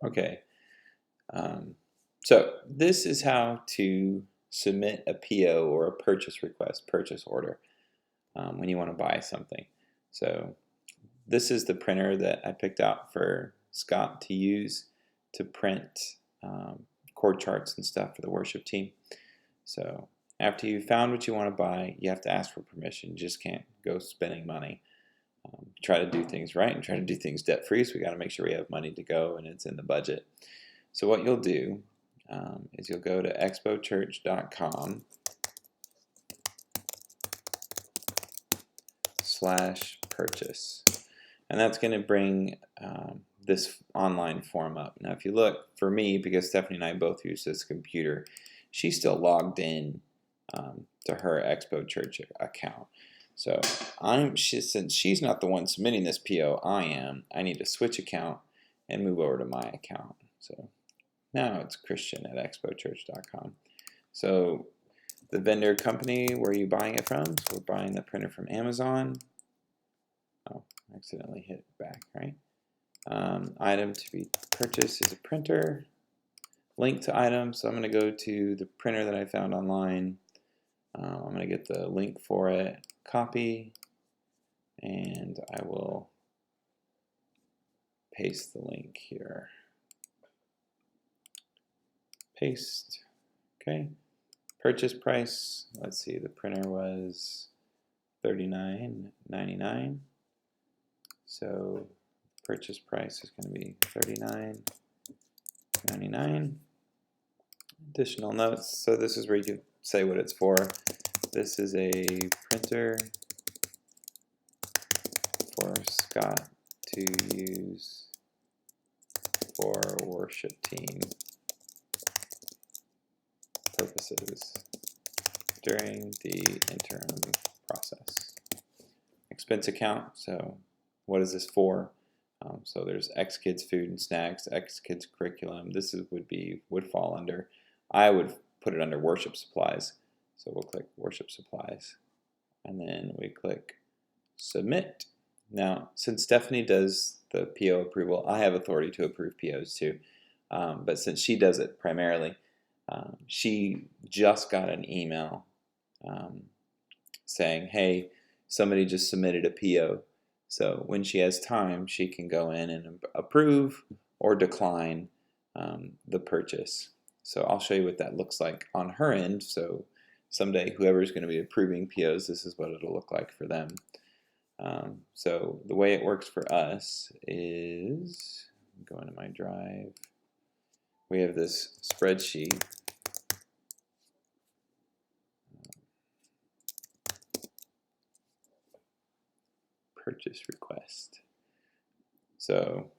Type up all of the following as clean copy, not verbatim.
Okay. Um, so this is how to submit a PO or a purchase request, purchase order, when you want to buy something. So this is the printer that I picked out for Scott to use to print chord charts and stuff for the worship team. So after you've found what you want to buy, you have to ask for permission. You just can't go spending money. Try to do things right and try to do things debt-free, so we got to make sure we have money to go and it's in the budget. So what you'll do is you'll go to expochurch.com/purchase, and that's going to bring this online form up. Now if you look, for me, because Stephanie and I both use this computer, she's still logged in to her Expo Church account. So since she's not the one submitting this PO, I need to switch account and move over to my account. So now it's Christian@expochurch.com. So the vendor company, where are you buying it from? So we're buying the printer from Amazon. Oh, I accidentally hit back, right? Item to be purchased is a printer. Link to item, so I'm going to go to the printer that I found online. I'm going to get the link for it, copy, and I will paste the link here. Paste. Okay. Purchase price, let's see, the printer was $39.99. So purchase price is going to be $39.99. Additional notes. So this is where you can say what it's for. This is a printer for Scott to use for worship team purposes during the interim process. Expense account, so what is this for? So there's X Kids food and snacks, X Kids curriculum. This would fall under, I would put it under worship supplies. So we'll click worship supplies, and then we click submit. Now, since Stephanie does the PO approval, I have authority to approve POs too. But since she does it primarily, she just got an email saying, hey, somebody just submitted a PO. So when she has time, she can go in and approve or decline the purchase. So I'll show you what that looks like on her end. So someday, whoever's going to be approving POs, this is what it'll look like for them. So the way it works for us is, go into my drive, we have this spreadsheet. Purchase request. So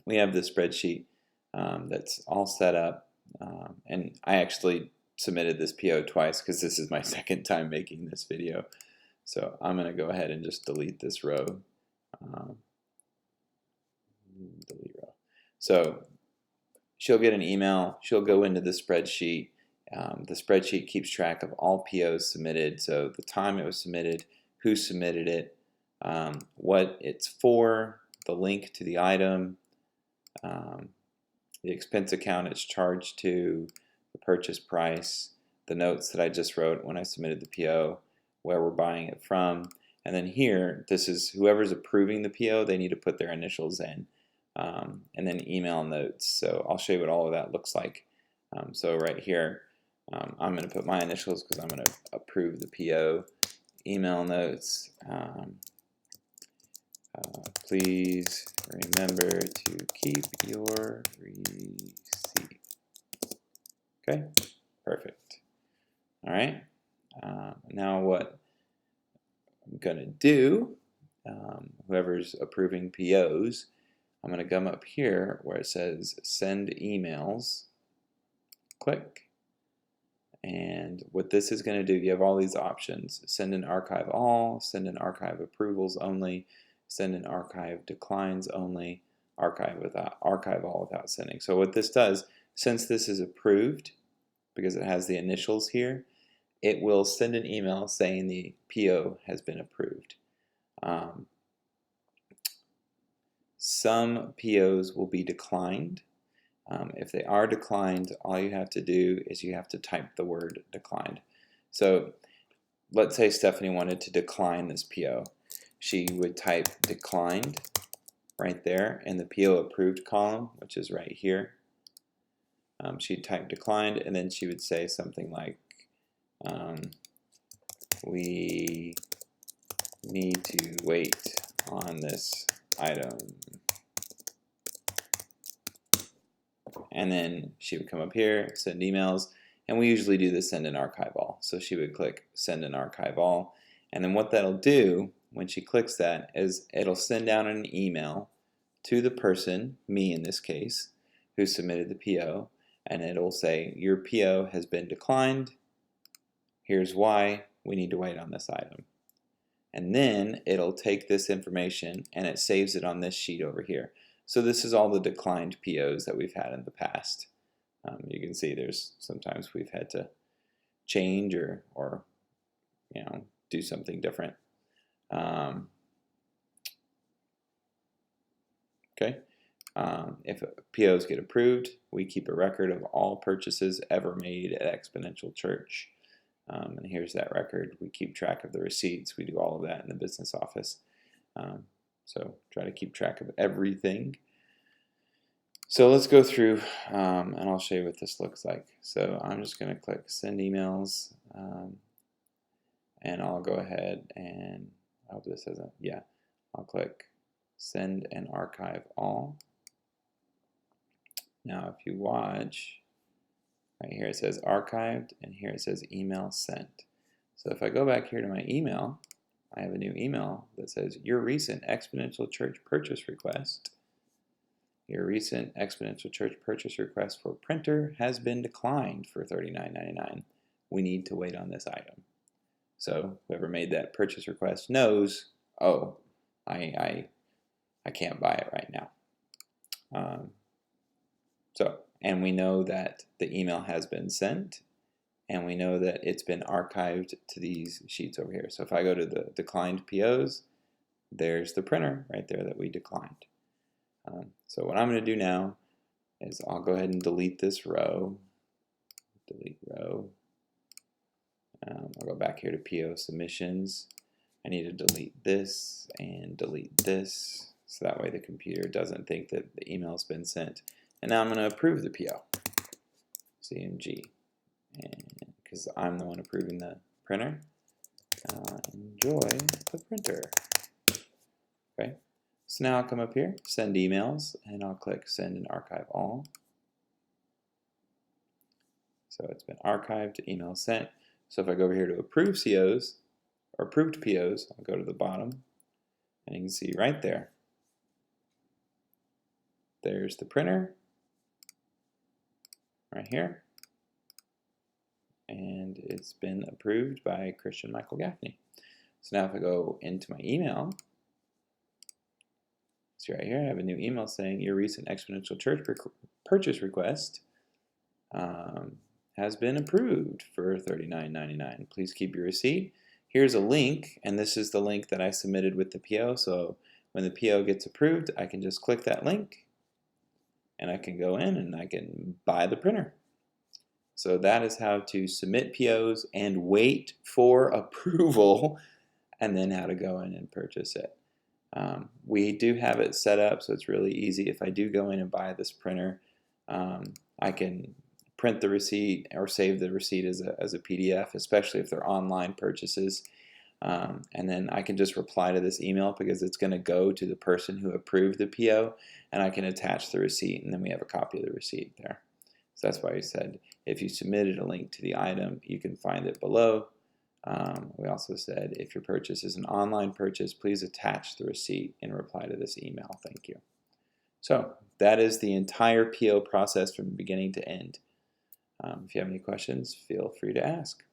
we have this spreadsheet that's all set up, and I actually submitted this PO twice because this is my second time making this video. So I'm going to go ahead and just delete this row. Delete row. So she'll get an email. She'll go into the spreadsheet. The spreadsheet keeps track of all POs submitted, so the time it was submitted, who submitted it, what it's for, the link to the item, the expense account it's charged to, the purchase price, the notes that I just wrote when I submitted the PO, where we're buying it from, and then here, this is whoever's approving the PO, they need to put their initials in, and then email notes. So I'll show you what all of that looks like. So right here, I'm going to put my initials because I'm going to approve the PO. Email notes, please remember to keep your receipt. Okay, perfect. All right, now what I'm going to do, whoever's approving POs, I'm going to come up here where it says send emails, click. And what this is going to do, you have all these options. Send and archive all, send and archive approvals only, send and archive declines only, archive all without sending. So what this does, since this is approved, because it has the initials here, it will send an email saying the PO has been approved. Some POs will be declined. If they are declined, all you have to do is you have to type the word declined. So let's say Stephanie wanted to decline this PO. She would type declined right there in the PO approved column, which is right here. She'd type declined, and then she would say something like, we need to wait on this item. And then she would come up here, send emails, and we usually do the send and archive all. So she would click send and archive all, and then what that'll do when she clicks that is it'll send out an email to the person, me in this case, who submitted the PO, and it'll say your PO has been declined, here's why, we need to wait on this item. And then it'll take this information and it saves it on this sheet over here. So this is all the declined POs that we've had in the past. You can see there's sometimes we've had to change or do something different. If POs get approved, we keep a record of all purchases ever made at Exponential Church. And here's that record. We keep track of the receipts. We do all of that in the business office. So try to keep track of everything. So let's go through and I'll show you what this looks like. So I'm just going to click send emails and I'll go ahead and I hope this isn't, yeah, I'll click send and archive all. Now if you watch, right here it says archived and here it says email sent. So if I go back here to my email, I have a new email that says your recent Exponential Church purchase request. Your recent Exponential Church purchase request for printer has been declined for $39.99. We need to wait on this item. So whoever made that purchase request knows, oh, I can't buy it right now. And we know that the email has been sent, and we know that it's been archived to these sheets over here. So if I go to the declined POs, there's the printer right there that we declined. So what I'm going to do now is I'll go ahead and delete this row. Delete row. I'll go back here to PO submissions. I need to delete this and delete this, so that way the computer doesn't think that the email's been sent. And now I'm going to approve the PO. CMG. And because I'm the one approving the printer. Enjoy the printer. Okay. So now I'll come up here, send emails, and I'll click send and archive all. So it's been archived to email sent. So if I go over here to approve COs, or approved POs, I'll go to the bottom, and you can see right there, there's the printer, right here, and it's been approved by Christian Michael Gaffney. So now if I go into my email, see right here, I have a new email saying your recent Exponential Church purchase request has been approved for $39.99. Please keep your receipt. Here's a link, and this is the link that I submitted with the PO. So when the PO gets approved, I can just click that link, and I can go in and I can buy the printer. So that is how to submit POs and wait for approval, and then how to go in and purchase it. We do have it set up so it's really easy. If I do go in and buy this printer, I can print the receipt or save the receipt as a PDF, especially if they're online purchases. And then I can just reply to this email because it's going to go to the person who approved the PO, and I can attach the receipt, and then we have a copy of the receipt there. So that's why we said if you submitted a link to the item, you can find it below. We also said if your purchase is an online purchase, please attach the receipt in reply to this email. Thank you. So that is the entire PO process from beginning to end. If you have any questions, feel free to ask.